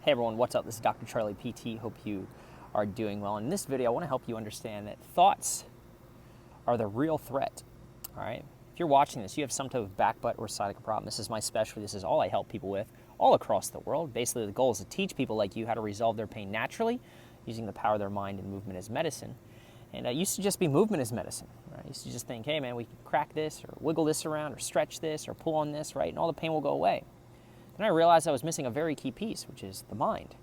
Hey everyone, what's up? This is Dr. Charlie PT. Hope you are doing well. In this video, I want to help you understand that thoughts are the real threat. All right? If you're watching this, you have some type of back, butt, or sciatica problem. This is my specialty. This is all I help people with all across the world. Basically, the goal is to teach people like you how to resolve their pain naturally using the power of their mind and movement as medicine. And it used to just be movement as medicine. Right? I used to just think, hey man, we can crack this or wiggle this around or stretch this or pull on this, right? And all the pain will go away. Then I realized I was missing a very key piece, which is the mind.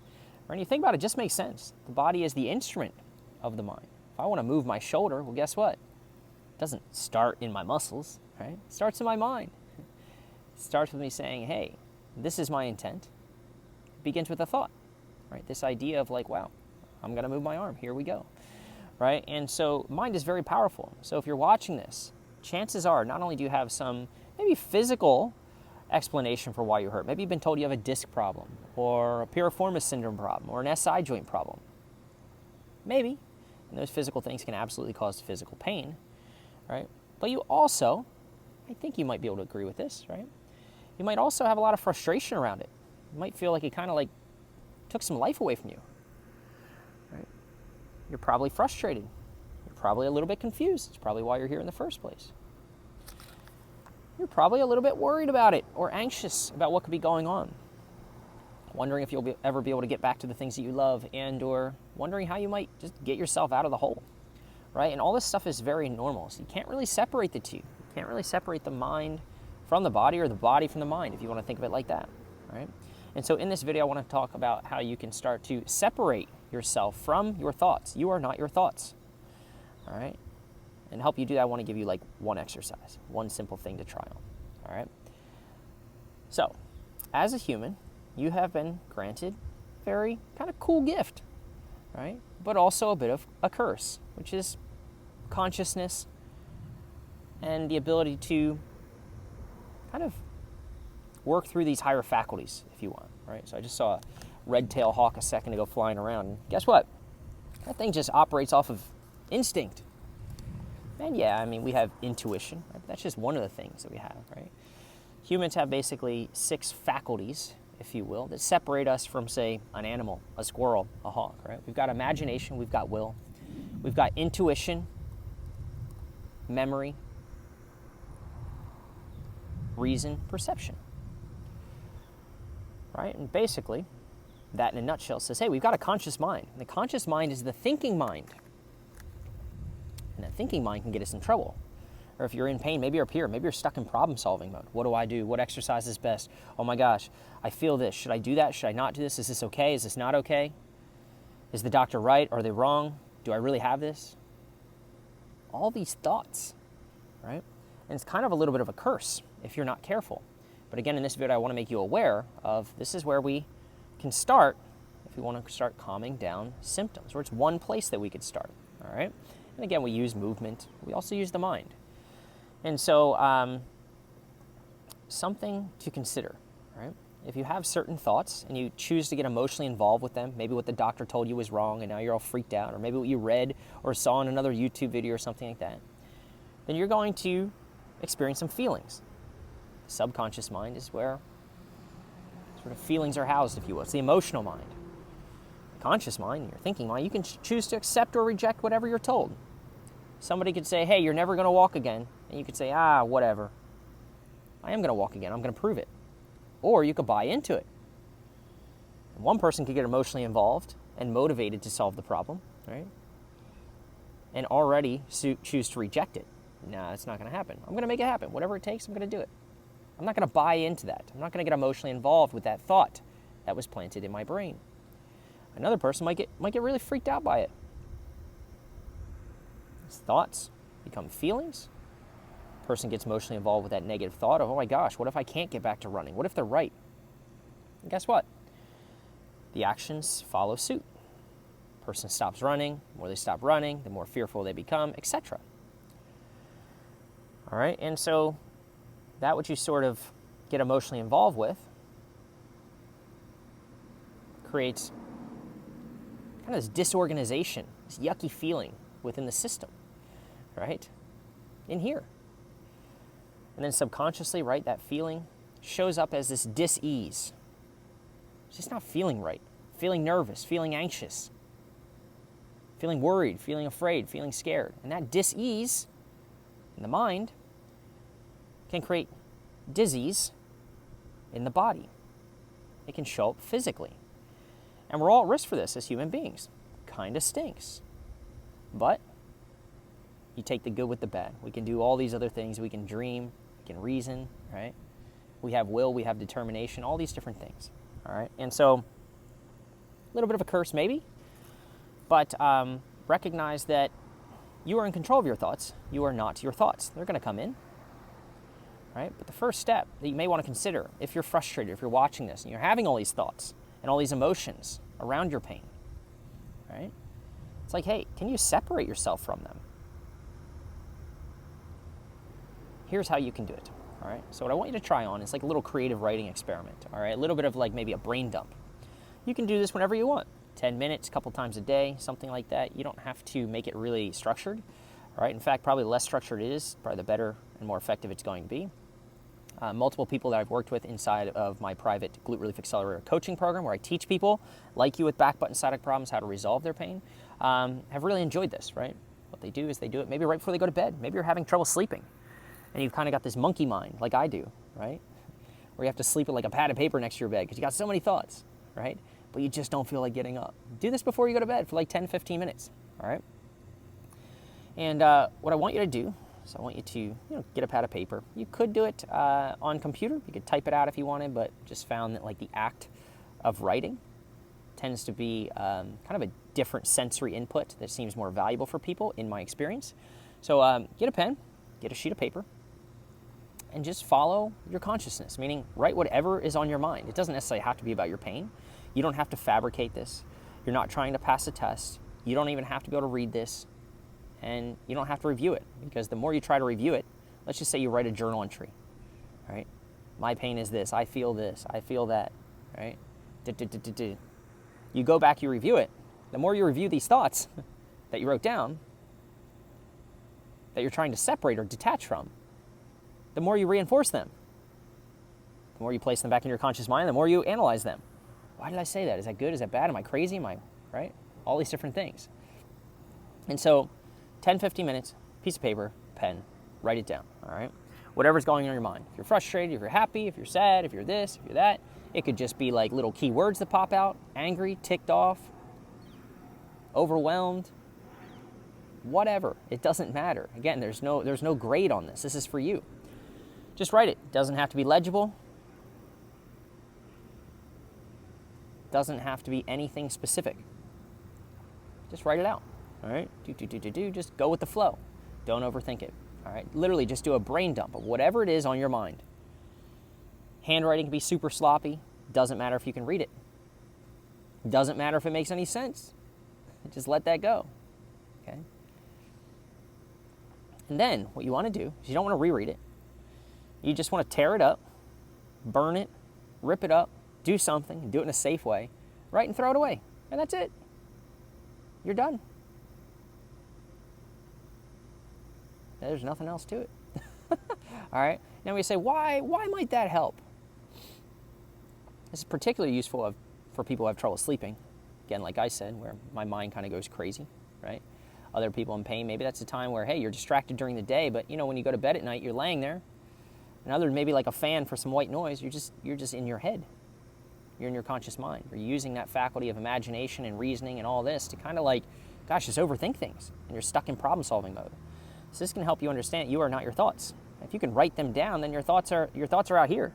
When you think about it, it just makes sense. The body is the instrument of the mind. If I want to move my shoulder, well, guess what? It doesn't start in my muscles, right? It starts in my mind. It starts with me saying, hey, this is my intent. It begins with a thought, right? This idea of like, wow, I'm going to move my arm. Here we go, right? And so mind is very powerful. So if you're watching this, chances are not only do you have some maybe physical explanation for why you're hurt. Maybe you've been told you have a disc problem or a Piriformis Syndrome problem or an SI joint problem. Maybe. And those physical things can absolutely cause physical pain, right? But you also, I think you might be able to agree with this, right? You might also have a lot of frustration around it. You might feel like it kind of like took some life away from you, right? You're probably frustrated. You're probably a little bit confused. It's probably why you're here in the first place. You're probably a little bit worried about it or anxious about what could be going on. Wondering if you'll ever be able to get back to the things that you love and or wondering how you might just get yourself out of the hole, right? And all this stuff is very normal. So you can't really separate the two. You can't really separate the mind from the body or the body from the mind if you want to think of it like that, right? And so in this video, I want to talk about how you can start to separate yourself from your thoughts. You are not your thoughts, all right? And to help you do that, I want to give you like one exercise, one simple thing to try on, all right? So, as a human, you have been granted a very kind of cool gift, right? But also a bit of a curse, which is consciousness and the ability to kind of work through these higher faculties, if you want, right? So I just saw a red-tailed hawk a second ago flying around, and guess what? That thing just operates off of instinct. And yeah, I mean, we have intuition. Right? That's just one of the things that we have, right? Humans have basically 6 faculties, if you will, that separate us from, say, an animal, a squirrel, a hawk, right? We've got imagination, we've got will, we've got intuition, memory, reason, perception, right? And basically, that in a nutshell says, hey, we've got a conscious mind. And the conscious mind is the thinking mind. And that thinking mind can get us in trouble. Or if you're in pain, maybe you're up here, maybe you're stuck in problem-solving mode. What do I do? What exercise is best? Oh my gosh, I feel this. Should I do that? Should I not do this? Is this okay? Is this not okay? Is the doctor right? Are they wrong? Do I really have this? All these thoughts, right? And it's kind of a little bit of a curse if you're not careful. But again, in this video, I want to make you aware of this is where we can start if we want to start calming down symptoms, or it's one place that we could start, all right? And again, we use movement. We also use the mind. And so something to consider, right? If you have certain thoughts and you choose to get emotionally involved with them, maybe what the doctor told you was wrong and now you're all freaked out, or maybe what you read or saw in another YouTube video or something like that, then you're going to experience some feelings. The subconscious mind is where sort of feelings are housed, if you will. It's the emotional mind. The conscious mind, your thinking mind, you can choose to accept or reject whatever you're told. Somebody could say, hey, you're never going to walk again. And you could say, whatever. I am going to walk again. I'm going to prove it. Or you could buy into it. And one person could get emotionally involved and motivated to solve the problem, right? And already choose to reject it. No, it's not going to happen. I'm going to make it happen. Whatever it takes, I'm going to do it. I'm not going to buy into that. I'm not going to get emotionally involved with that thought that was planted in my brain. Another person might get really freaked out by it. Thoughts become feelings. Person gets emotionally involved with that negative thought of, oh my gosh, what if I can't get back to running? What if they're right? And guess what? The actions follow suit. Person stops running. The more they stop running, the more fearful they become, etc. All right, and so that which you sort of get emotionally involved with creates kind of this disorganization, this yucky feeling within the system, right? In here. And then subconsciously, right, that feeling shows up as this dis-ease. It's just not feeling right. feeling nervous, feeling anxious, feeling worried, feeling afraid, feeling scared. And that dis-ease in the mind can create disease in the body. It can show up physically. And we're all at risk for this as human beings. Kind of stinks. But you take the good with the bad. We can do all these other things. We can dream, we can reason, right? We have will, we have determination, all these different things, all right? And so, a little bit of a curse maybe, but recognize that you are in control of your thoughts. You are not your thoughts. They're going to come in, right? But the first step that you may want to consider, if you're frustrated, if you're watching this, and you're having all these thoughts and all these emotions around your pain, right? It's like, hey, can you separate yourself from them? Here's how you can do it. All right, so what I want you to try on is like a little creative writing experiment, all right? A little bit of like maybe a brain dump. You can do this whenever you want, 10 minutes, a couple times a day, something like that. You don't have to make it really structured, all right? In fact, probably the less structured it is, probably the better and more effective it's going to be. Multiple people that I've worked with inside of my private Glute Relief Accelerator coaching program, where I teach people like you with back, butt, and sciatic problems how to resolve their pain, have really enjoyed this, right? What they do is they do it maybe right before they go to bed. Maybe you're having trouble sleeping, and you've kind of got this monkey mind, like I do, right? Where you have to sleep with like a pad of paper next to your bed because you got so many thoughts, right? But you just don't feel like getting up. Do this before you go to bed for like 10, 15 minutes, all right? And what I want you to do, so I want you to get a pad of paper. You could do it on computer. You could type it out if you wanted, but just found that like the act of writing tends to be kind of a different sensory input that seems more valuable for people in my experience. So get a pen, get a sheet of paper, and just follow your consciousness, meaning write whatever is on your mind. It doesn't necessarily have to be about your pain. You don't have to fabricate this. You're not trying to pass a test. You don't even have to be able to read this, and you don't have to review it, because the more you try to review it, let's just say you write a journal entry, right? My pain is this, I feel that, right? You go back, you review it. The more you review these thoughts that you wrote down, that you're trying to separate or detach from, the more you reinforce them. The more you place them back in your conscious mind, the more you analyze them. Why did I say that? Is that good? Is that bad? Am I crazy? Am I, right? All these different things. And so 10, 15 minutes, piece of paper, pen, write it down, all right? Whatever's going on in your mind. If you're frustrated, if you're happy, if you're sad, if you're this, if you're that, it could just be like little key words that pop out: angry, ticked off, overwhelmed, whatever. It doesn't matter. Again, there's no grade on this. This is for you. Just write it. It doesn't have to be legible. Doesn't have to be anything specific. Just write it out. All right? Just go with the flow. Don't overthink it. All right? Literally just do a brain dump of whatever it is on your mind. Handwriting can be super sloppy. Doesn't matter if you can read it. Doesn't matter if it makes any sense. Just let that go. Okay? And then what you want to do is you don't want to reread it. You just want to tear it up, burn it, rip it up, do something, do it in a safe way, right, and throw it away. And that's it. You're done. There's nothing else to it. All right? Now we say, why might that help? This is particularly useful for people who have trouble sleeping. Again, like I said, where my mind kind of goes crazy, right? Other people in pain, maybe that's a time where, hey, you're distracted during the day, but when you go to bed at night, you're laying there. Another, maybe like a fan for some white noise, you're just in your head. You're in your conscious mind. You're using that faculty of imagination and reasoning and all this to kind of like, gosh, just overthink things. And you're stuck in problem-solving mode. So this can help you understand you are not your thoughts. If you can write them down, then your thoughts are out here.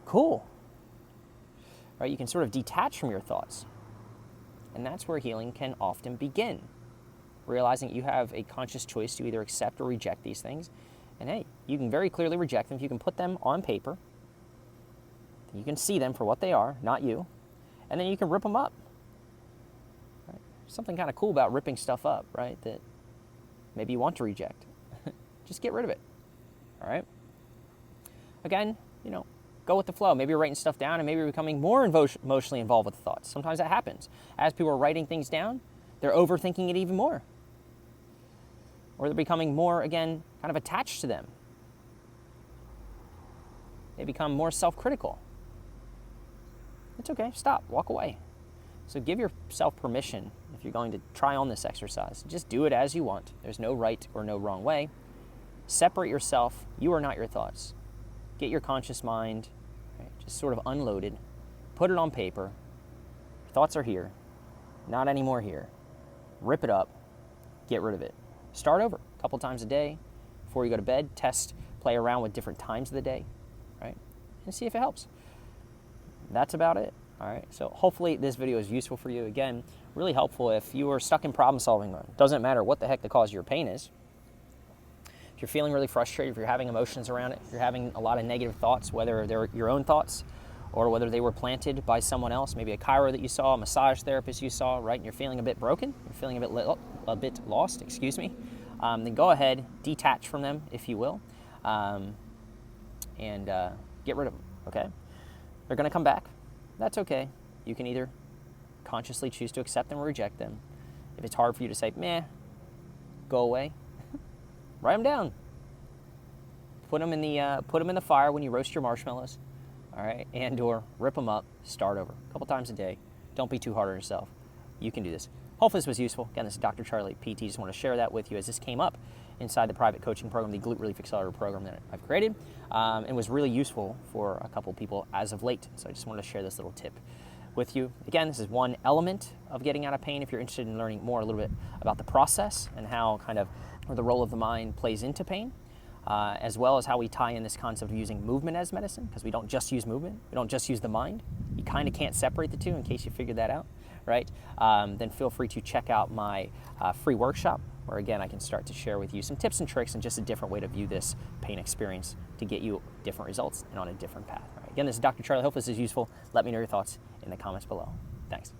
Cool. Right? You can sort of detach from your thoughts. And that's where healing can often begin. Realizing you have a conscious choice to either accept or reject these things. And hey, you can very clearly reject them if you can put them on paper. You can see them for what they are, not you. And then you can rip them up. Right? Something kind of cool about ripping stuff up, right? That maybe you want to reject. Just get rid of it. All right? Again, go with the flow. Maybe you're writing stuff down and maybe you're becoming more emotionally involved with the thoughts. Sometimes that happens. As people are writing things down, they're overthinking it even more. Or they're becoming more, again, kind of attached to them. They become more self-critical. It's okay. Stop. Walk away. So give yourself permission if you're going to try on this exercise. Just do it as you want. There's no right or no wrong way. Separate yourself. You are not your thoughts. Get your conscious mind, right, just sort of unloaded. Put it on paper. Your thoughts are here, not anymore here. Rip it up. Get rid of it. Start over a couple times a day before you go to bed. Test, play around with different times of the day, right? And see if it helps. That's about it. All right, so hopefully this video is useful for you. Again, really helpful if you are stuck in problem solving mode. Doesn't matter what the heck the cause of your pain is. If you're feeling really frustrated, if you're having emotions around it, if you're having a lot of negative thoughts, whether they're your own thoughts or whether they were planted by someone else, maybe a chiro that you saw, a massage therapist you saw, right, and you're feeling a bit broken, you're feeling a bit lost, then go ahead, detach from them, if you will, and get rid of them, okay? They're going to come back. That's okay. You can either consciously choose to accept them or reject them. If it's hard for you to say, meh, go away, write them down. Put them in the fire when you roast your marshmallows, all right? And or rip them up, start over a couple times a day. Don't be too hard on yourself. You can do this. Hopefully this was useful. Again, this is Dr. Charlie, PT. Just want to share that with you as this came up inside the private coaching program, the Glute Relief Accelerator program that I've created, and was really useful for a couple people as of late. So I just wanted to share this little tip with you. Again, this is one element of getting out of pain. If you're interested in learning more a little bit about the process and how kind of the role of the mind plays into pain, as well as how we tie in this concept of using movement as medicine, because we don't just use movement, we don't just use the mind. You kind of can't separate the two, in case you figured that out, right? Then feel free to check out my free workshop, where again I can start to share with you some tips and tricks and just a different way to view this pain experience to get you different results and on a different path. All right. Again, this is Dr. Charlie. Hope this is useful. Let me know your thoughts in the comments below. Thanks.